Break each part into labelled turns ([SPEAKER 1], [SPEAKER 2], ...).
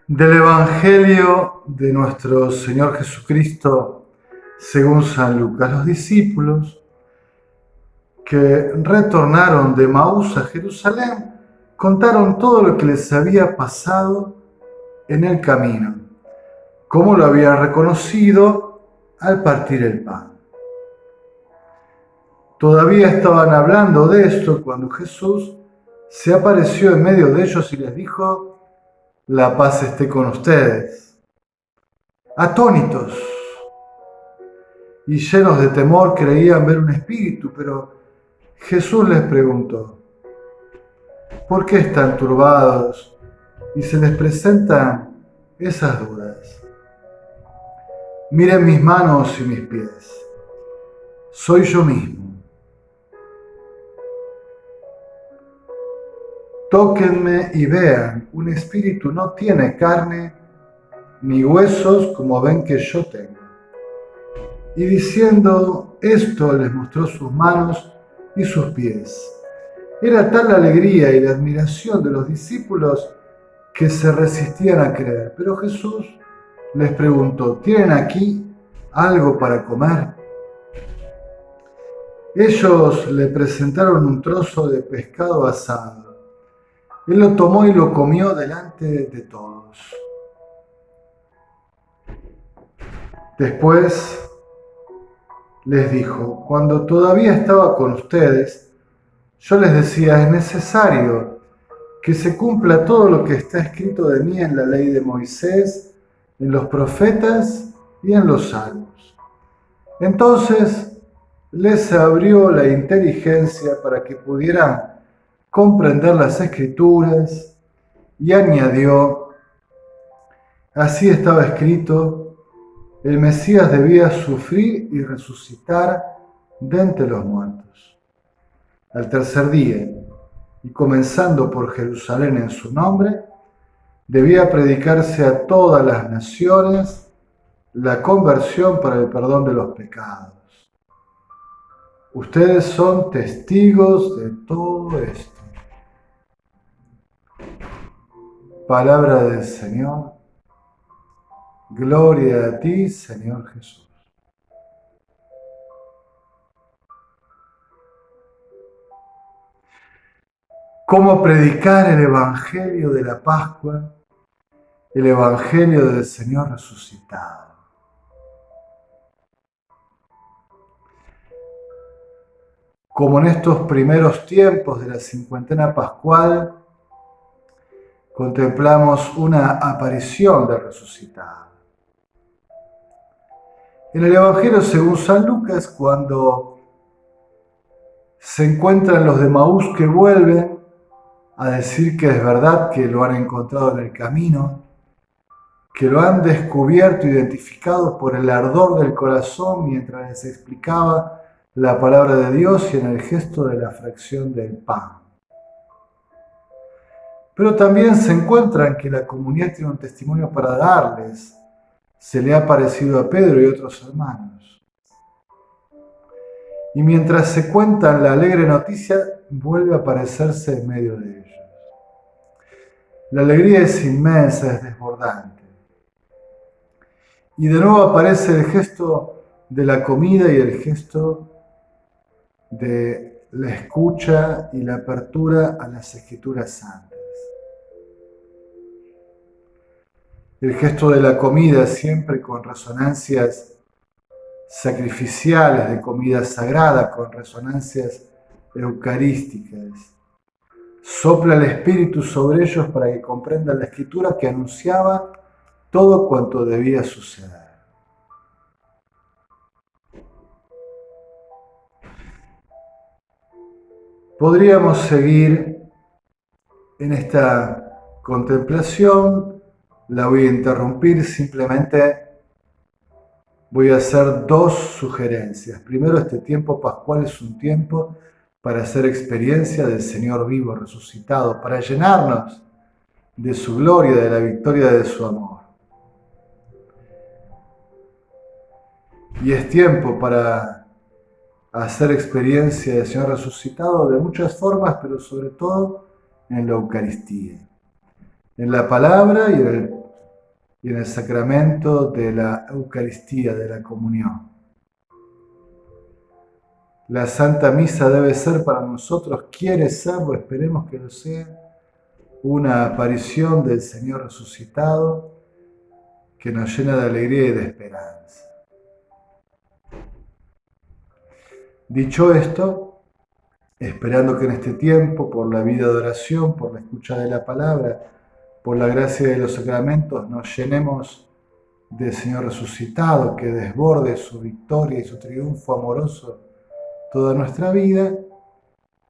[SPEAKER 1] Del Evangelio de nuestro Señor Jesucristo según San Lucas. Los discípulos que retornaron de Maús a Jerusalén contaron todo lo que les había pasado en el camino, cómo lo habían reconocido al partir el pan. Todavía estaban hablando de esto cuando Jesús se apareció en medio de ellos y les dijo: la paz esté con ustedes. Atónitos y llenos de temor creían ver un espíritu, pero Jesús les preguntó: ¿por qué están turbados y se les presentan esas dudas? Miren mis manos y mis pies. Soy yo mismo. Tóquenme y vean, un espíritu no tiene carne ni huesos como ven que yo tengo. Y diciendo esto les mostró sus manos y sus pies. Era tal la alegría y la admiración de los discípulos que se resistían a creer. Pero Jesús les preguntó: ¿tienen aquí algo para comer? Ellos le presentaron un trozo de pescado asado. Él lo tomó y lo comió delante de todos. Después les dijo: cuando todavía estaba con ustedes, yo les decía, es necesario que se cumpla todo lo que está escrito de mí en la ley de Moisés, en los profetas y en los salmos. Entonces les abrió la inteligencia para que pudieran comprender las escrituras y añadió: así estaba escrito, el Mesías debía sufrir y resucitar de entre los muertos. Al tercer día, y comenzando por Jerusalén en su nombre, debía predicarse a todas las naciones la conversión para el perdón de los pecados. Ustedes son testigos de todo esto. Palabra del Señor. Gloria a ti, Señor Jesús. ¿Cómo predicar el Evangelio de la Pascua, el Evangelio del Señor resucitado? Como en estos primeros tiempos de la cincuentena pascual, contemplamos una aparición del resucitado. En el Evangelio según San Lucas, cuando se encuentran los de Maús que vuelven a decir que es verdad que lo han encontrado en el camino, que lo han descubierto, identificado por el ardor del corazón mientras les explicaba la palabra de Dios y en el gesto de la fracción del pan. Pero también se encuentran que la comunidad tiene un testimonio para darles. Se le ha parecido a Pedro y otros hermanos. Y mientras se cuentan la alegre noticia, vuelve a aparecerse en medio de ellos. La alegría es inmensa, es desbordante. Y de nuevo aparece el gesto de la comida y el gesto de la escucha y la apertura a las Escrituras Santas. El gesto de la comida siempre con resonancias sacrificiales, de comida sagrada, con resonancias eucarísticas. Sopla el Espíritu sobre ellos para que comprendan la Escritura que anunciaba todo cuanto debía suceder. Podríamos seguir en esta contemplación, la voy a interrumpir, simplemente voy a hacer dos sugerencias. Primero, este tiempo pascual es un tiempo para hacer experiencia del Señor vivo, resucitado, para llenarnos de su gloria, de la victoria de su amor. Y es tiempo para hacer experiencia del Señor resucitado de muchas formas, pero sobre todo en la Eucaristía, en la palabra y en el y en el sacramento de la Eucaristía, de la comunión. La Santa Misa debe ser para nosotros, quiere serlo, esperemos que lo sea, una aparición del Señor resucitado que nos llena de alegría y de esperanza. Dicho esto, esperando que en este tiempo, por la vida de oración, por la escucha de la palabra, por la gracia de los sacramentos, nos llenemos del Señor resucitado, que desborde su victoria y su triunfo amoroso toda nuestra vida.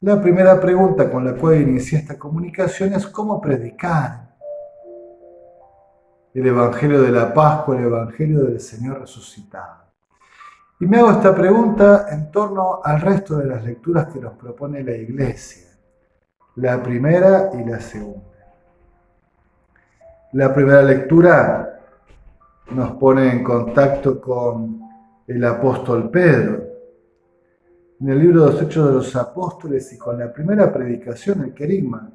[SPEAKER 1] La primera pregunta con la cual inicié esta comunicación es cómo predicar el Evangelio de la Pascua, el Evangelio del Señor resucitado. Y me hago esta pregunta en torno al resto de las lecturas que nos propone la Iglesia, la primera y la segunda. La primera lectura nos pone en contacto con el apóstol Pedro, en el libro de los Hechos de los Apóstoles y con la primera predicación, el querigma.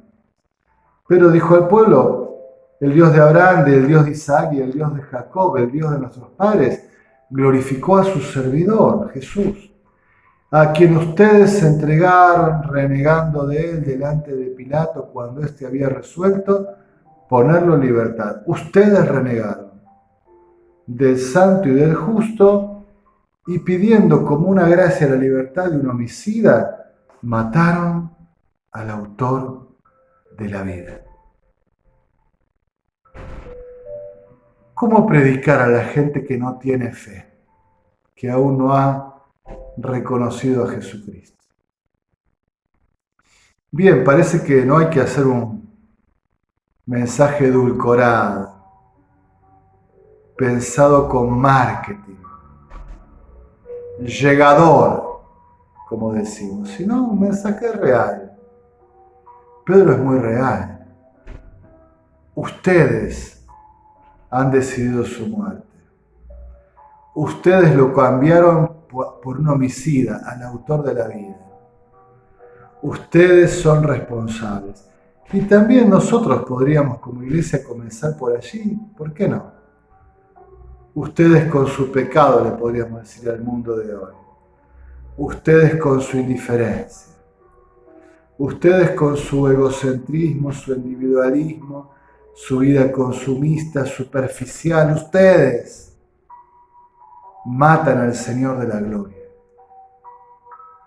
[SPEAKER 1] Pedro dijo al pueblo: el Dios de Abraham, el Dios de Isaac y el Dios de Jacob, el Dios de nuestros padres, glorificó a su servidor, Jesús, a quien ustedes se entregaron renegando de él delante de Pilato cuando éste había resuelto ponerlo en libertad. Ustedes renegaron del santo y del justo, y pidiendo como una gracia la libertad de un homicida, mataron al autor de la vida. ¿Cómo predicar a la gente que no tiene fe, que aún no ha reconocido a Jesucristo? Bien, parece que no hay que hacer un mensaje edulcorado, pensado con marketing, llegador, como decimos, sino un mensaje real. Pedro es muy real. Ustedes han decidido su muerte. Ustedes lo cambiaron por un homicida, al autor de la vida. Ustedes son responsables. Y también nosotros podríamos como iglesia comenzar por allí. ¿Por qué no? Ustedes con su pecado, le podríamos decir al mundo de hoy. Ustedes con su indiferencia. Ustedes con su egocentrismo, su individualismo, su vida consumista, superficial. Ustedes matan al Señor de la gloria.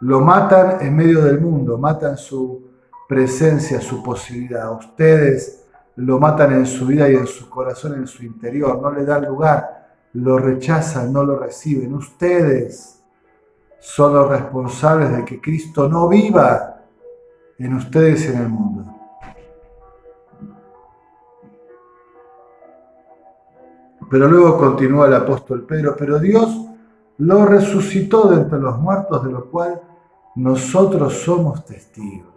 [SPEAKER 1] Lo matan en medio del mundo, matan su presencia, su posibilidad. Ustedes lo matan en su vida y en su corazón, en su interior. No le dan lugar, lo rechazan, no lo reciben. Ustedes son los responsables de que Cristo no viva en ustedes y en el mundo. Pero luego continúa el apóstol Pedro: pero Dios lo resucitó de entre los muertos, de lo cual nosotros somos testigos.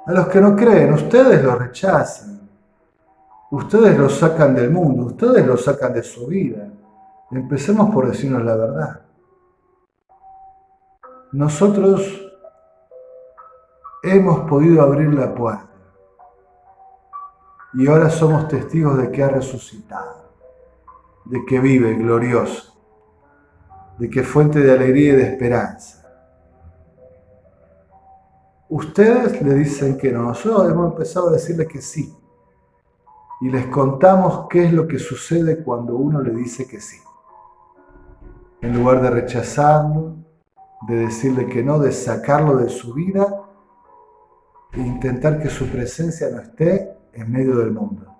[SPEAKER 1] A los que no creen, ustedes lo rechazan, ustedes lo sacan del mundo, ustedes lo sacan de su vida. Empecemos por decirnos la verdad. Nosotros hemos podido abrir la puerta y ahora somos testigos de que ha resucitado, de que vive glorioso, de que es fuente de alegría y de esperanza. Ustedes le dicen que no, nosotros hemos empezado a decirles que sí. Y les contamos qué es lo que sucede cuando uno le dice que sí. En lugar de rechazarlo, de decirle que no, de sacarlo de su vida e intentar que su presencia no esté en medio del mundo.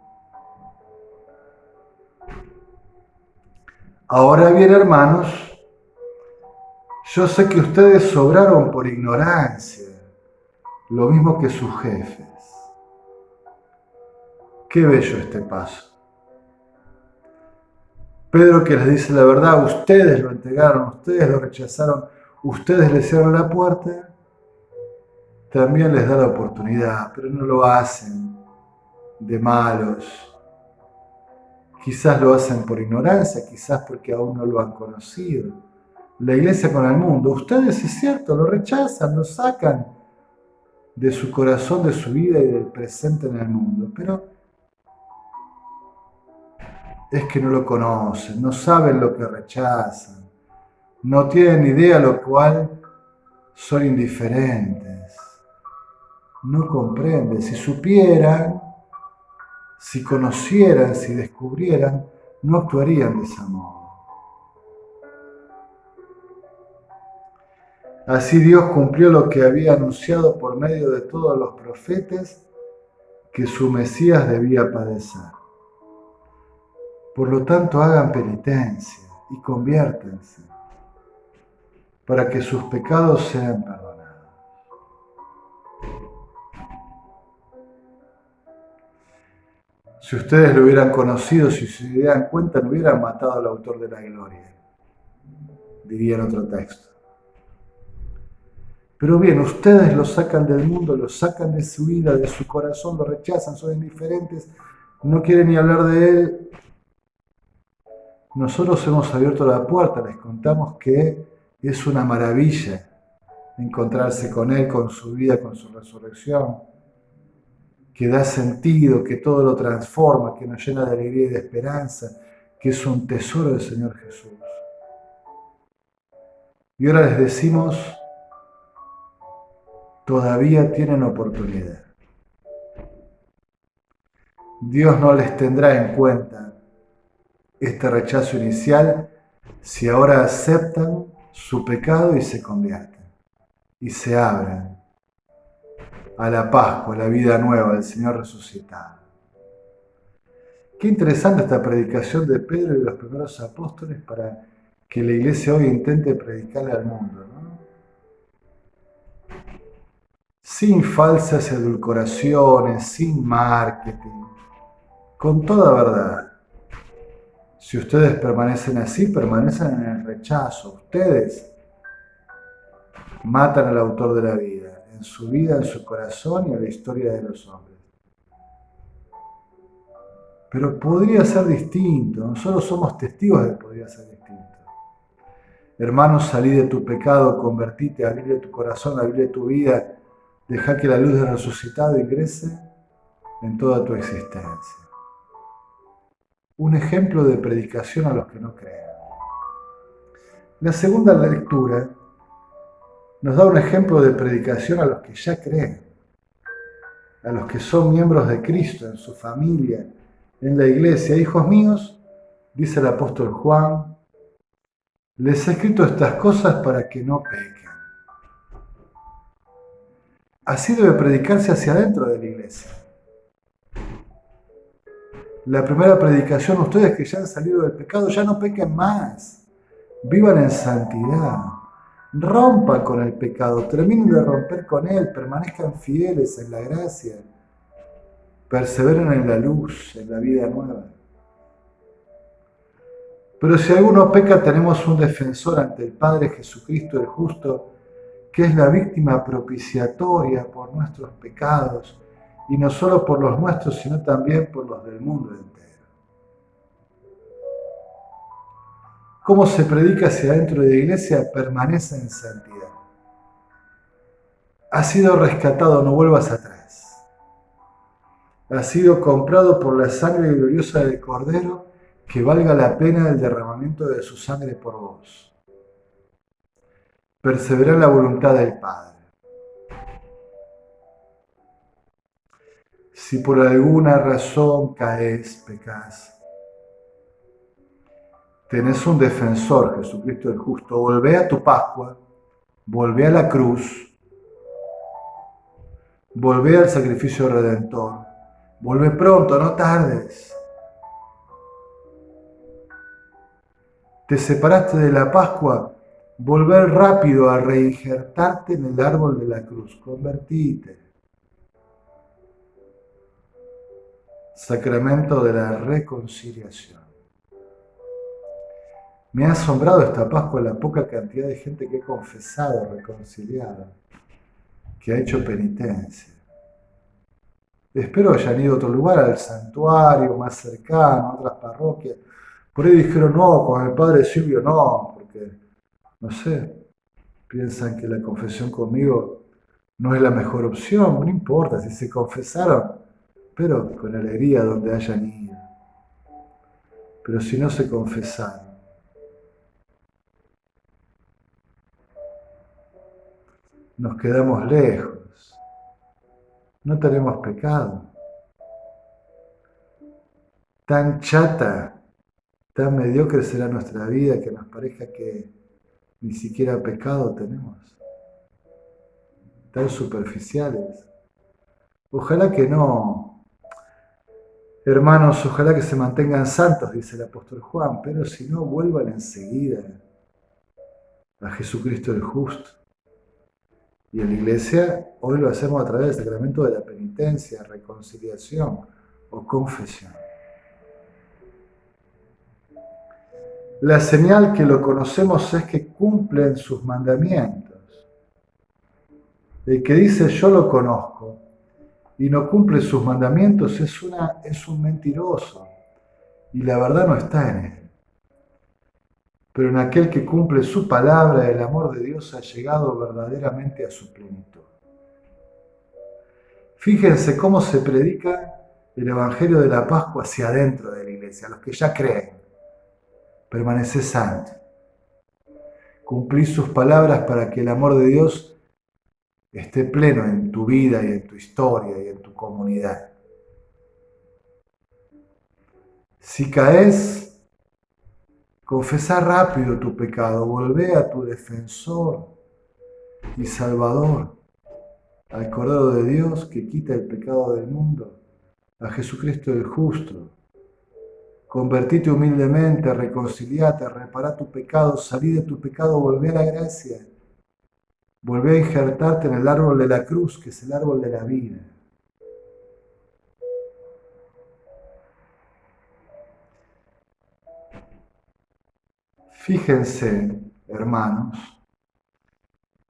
[SPEAKER 1] Ahora bien, hermanos, yo sé que ustedes obraron por ignorancia, lo mismo que sus jefes. Qué bello este paso. Pedro, que les dice la verdad: ustedes lo entregaron, ustedes lo rechazaron, ustedes le cierran la puerta, también les da la oportunidad, pero no lo hacen de malos. Quizás lo hacen por ignorancia, quizás porque aún no lo han conocido. La iglesia con el mundo, ustedes, es cierto, lo rechazan, lo sacan de su corazón, de su vida y del presente en el mundo, pero es que no lo conocen, no saben lo que rechazan, no tienen idea lo cual son indiferentes, no comprenden. Si supieran, si conocieran, si descubrieran, no actuarían de ese modo. Así Dios cumplió lo que había anunciado por medio de todos los profetas, que su Mesías debía padecer. Por lo tanto, hagan penitencia y conviértanse para que sus pecados sean perdonados. Si ustedes lo hubieran conocido, si se dieran cuenta, no hubieran matado al autor de la gloria, diría en otro texto. Pero bien, ustedes lo sacan del mundo, lo sacan de su vida, de su corazón, lo rechazan, son indiferentes, no quieren ni hablar de él. Nosotros hemos abierto la puerta, les contamos que es una maravilla encontrarse con él, con su vida, con su resurrección, que da sentido, que todo lo transforma, que nos llena de alegría y de esperanza, que es un tesoro del Señor Jesús. Y ahora les decimos, todavía tienen oportunidad. Dios no les tendrá en cuenta este rechazo inicial si ahora aceptan su pecado y se convierten y se abren a la Pascua, a la vida nueva del Señor resucitado. Qué interesante esta predicación de Pedro y de los primeros apóstoles para que la iglesia hoy intente predicarle al mundo, ¿no? Sin falsas edulcoraciones, sin marketing, con toda verdad. Si ustedes permanecen así, permanecen en el rechazo. Ustedes matan al autor de la vida, en su vida, en su corazón y en la historia de los hombres. Pero podría ser distinto, nosotros somos testigos de que podría ser distinto. Hermanos, salí de tu pecado, convertite, abrí tu corazón, abrí tu vida, deja que la luz del resucitado ingrese en toda tu existencia. Un ejemplo de predicación a los que no creen. La segunda lectura nos da un ejemplo de predicación a los que ya creen, a los que son miembros de Cristo en su familia, en la iglesia. Hijos míos, dice el apóstol Juan, les he escrito estas cosas para que no pequen. Así debe predicarse hacia adentro de la iglesia. La primera predicación, ustedes que ya han salido del pecado, ya no pequen más. Vivan en santidad. Rompan con el pecado, terminen de romper con él, permanezcan fieles en la gracia, perseveren en la luz, en la vida nueva. Pero si alguno peca, tenemos un defensor ante el Padre Jesucristo el justo, que es la víctima propiciatoria por nuestros pecados, y no solo por los nuestros, sino también por los del mundo entero. ¿Cómo se predica hacia adentro de la iglesia? Permanece en santidad. Has sido rescatado, no vuelvas atrás. Has sido comprado por la sangre gloriosa del Cordero, que valga la pena el derramamiento de su sangre por vos. Persevera en la voluntad del Padre. Si por alguna razón caes, pecás, tenés un defensor, Jesucristo el justo. Volvé a tu Pascua, volvé a la cruz, volvé al sacrificio redentor. Volvé pronto, no tardes. Te separaste de la Pascua, volver rápido a reinjertarte en el árbol de la cruz. Convertite. Sacramento de la reconciliación. Me ha asombrado esta Pascua la poca cantidad de gente que ha confesado, reconciliado, que ha hecho penitencia. Espero hayan ido a otro lugar, al santuario más cercano, a otras parroquias. Por ahí dijeron, no, con el padre Silvio no, porque, no sé, piensan que la confesión conmigo no es la mejor opción. No importa si se confesaron, pero con alegría donde hayan ido. Pero si no se confesaron, nos quedamos lejos, no tenemos pecado. Tan chata, tan mediocre será nuestra vida que nos parezca que ni siquiera pecado tenemos. Tan superficiales. Ojalá que no. Hermanos, ojalá que se mantengan santos, dice el apóstol Juan, pero si no, vuelvan enseguida a Jesucristo el justo. Y en la iglesia hoy lo hacemos a través del sacramento de la penitencia, reconciliación o confesión. La señal que lo conocemos es que cumplen sus mandamientos. El que dice yo lo conozco y no cumple sus mandamientos es un mentiroso y la verdad no está en él. Pero en aquel que cumple su palabra, el amor de Dios ha llegado verdaderamente a su plenitud. Fíjense cómo se predica el Evangelio de la Pascua hacia adentro de la iglesia, a los que ya creen. Permanece santo. Cumplí sus palabras para que el amor de Dios esté pleno en tu vida y en tu historia y en tu comunidad. Si caes, confesá rápido tu pecado, volvé a tu defensor y salvador, al Cordero de Dios que quita el pecado del mundo, a Jesucristo el justo. Convertite humildemente, reconciliate, repará tu pecado, salí de tu pecado, volvé a la gracia. Volvé a injertarte en el árbol de la cruz, que es el árbol de la vida. Fíjense, hermanos,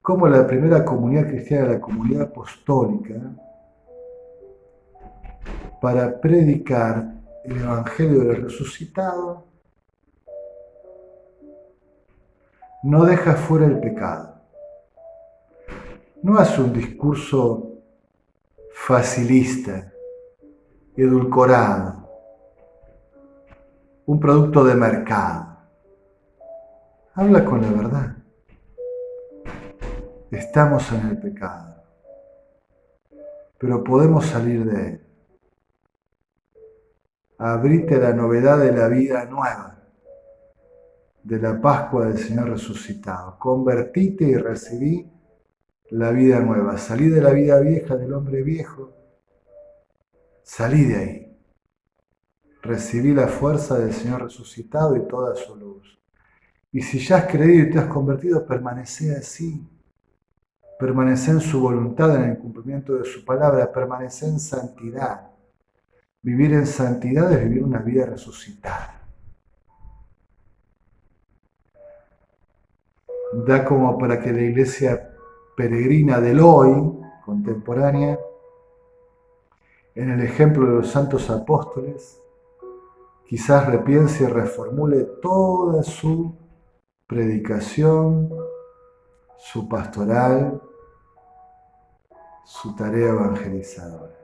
[SPEAKER 1] cómo la primera comunidad cristiana, la comunidad apostólica, para predicar el Evangelio del resucitado, no deja fuera el pecado. No hace un discurso facilista, edulcorado, un producto de mercado. Habla con la verdad. Estamos en el pecado, pero podemos salir de él. Abrite la novedad de la vida nueva, de la Pascua del Señor resucitado. Convertite y recibí la vida nueva. Salí de la vida vieja del hombre viejo. Salí de ahí. Recibí la fuerza del Señor resucitado y toda su luz. Y si ya has creído y te has convertido, permanece así. Permanece en su voluntad, en el cumplimiento de su palabra. Permanece en santidad. Vivir en santidad es vivir una vida resucitada. Da como para que la iglesia peregrina del hoy, contemporánea, en el ejemplo de los santos apóstoles, quizás repiense y reformule toda su predicación, su pastoral, su tarea evangelizadora.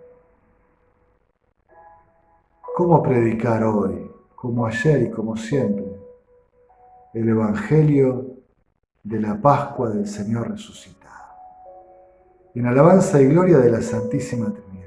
[SPEAKER 1] ¿Cómo predicar hoy, como ayer y como siempre, el Evangelio de la Pascua del Señor resucitado? En alabanza y gloria de la Santísima Trinidad.